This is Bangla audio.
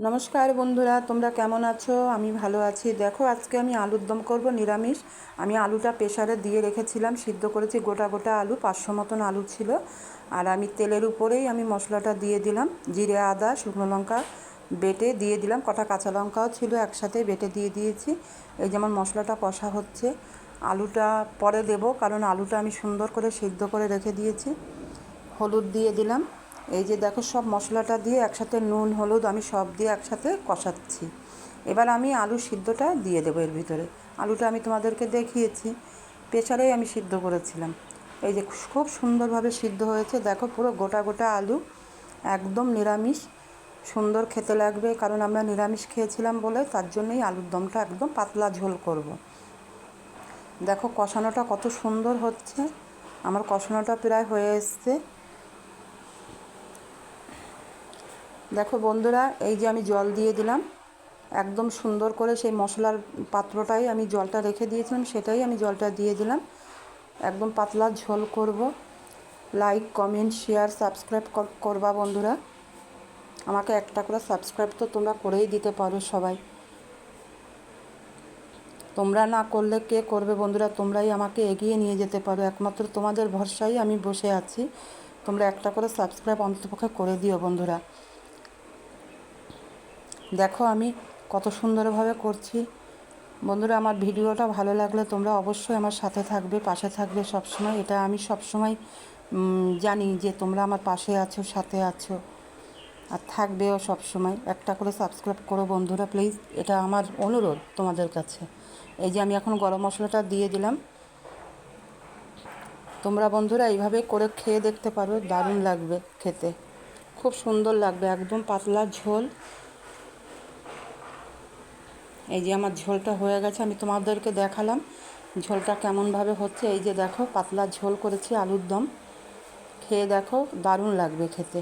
নমস্কার বন্ধুরা, তোমরা কেমন আছো? আমি ভালো আছি। দেখো, আজকে আমি আলুর দম করব নিরামিষ। আমি আলুটা প্রেসারে দিয়ে রেখেছিলাম, সিদ্ধ করেছি। গোটা গোটা আলু, 500 মতন আলু ছিল। আর আমি তেলের উপরেই মশলাটা দিয়ে দিলাম। জিরে, আদা, শুকনো লঙ্কা বেটে দিয়ে দিলাম। কটা কাঁচা লঙ্কাও ছিল, একসাথে বেটে দিয়ে দিয়েছি। এই যেমন মশলাটা কষা হচ্ছে, আলুটা পরে দেব, কারণ আলুটা আমি সুন্দর করে সিদ্ধ করে রেখে দিয়েছি। হলুদ দিয়ে দিলাম। এই যে দেখো, সব মশলাটা দিয়ে একসাথে, নুন হলুদ আমি সব দিয়ে একসাথে কষাচ্ছি। এবার আমি আলু সিদ্ধটা দিয়ে দেবো এর ভিতরে। আলুটা আমি তোমাদেরকে দেখিয়েছি, প্রেসারেই আমি সিদ্ধ করেছিলাম। এই যে খুব সুন্দরভাবে সিদ্ধ হয়েছে। দেখো, পুরো গোটা গোটা আলু, একদম নিরামিষ, সুন্দর খেতে লাগবে। কারণ আমরা নিরামিষ খেয়েছিলাম বলে, তার জন্যই আলুর দমটা একদম পাতলা ঝোল করব। দেখো কষানোটা কত সুন্দর হচ্ছে। আমার কষানোটা প্রায় হয়ে এসছে। দেখো বন্ধুরা, এই যে আমি জল দিয়ে দিলাম। একদম সুন্দর করে সেই মশলার পাত্রটাই আমি জলটা রেখে দিয়েছিলাম, সেটাই আমি জলটা দিয়ে দিলাম। একদম পাতলা ঝোল করব। লাইক, কমেন্ট, শেয়ার, সাবস্ক্রাইব করবা বন্ধুরা। আমাকে একটা করে সাবস্ক্রাইব তো তোমরা করেই দিতে পারো সবাই। তোমরা না করলে কে করবে বন্ধুরা? তোমরাই আমাকে এগিয়ে নিয়ে যেতে পারো। একমাত্র তোমাদের ভরসায় আমি বসে আছি। তোমরা একটা করে সাবস্ক্রাইব অন্ততপক্ষে করে দিও বন্ধুরা। দেখো আমি কত সুন্দরভাবে করছি। বন্ধুরা, আমার ভিডিওটা ভালো লাগলে তোমরা অবশ্যই আমার সাথে থাকবে, পাশে থাকবে সবসময়। এটা আমি সবসময় জানি যে তোমরা আমার পাশে আছো, সাথে আছো, আর থাকবেও সবসময়। একটা করে সাবস্ক্রাইব করো বন্ধুরা প্লিজ, এটা আমার অনুরোধ তোমাদের কাছে। এই যে আমি এখন গরম মশলাটা দিয়ে দিলাম। তোমরা বন্ধুরা এইভাবে করে খেয়ে দেখতে পারো, দারুণ লাগবে খেতে, খুব সুন্দর লাগবে। একদম পাতলা ঝোল। এই যে আমার ঝোলটা হয়ে গেছে, আমি তোমাদেরকে দেখালাম ঝোলটা কেমনভাবে হচ্ছে। এই যে দেখো, পাতলা ঝোল করেছি আলুর দম। খেয়ে দেখো, দারুণ লাগবে খেতে।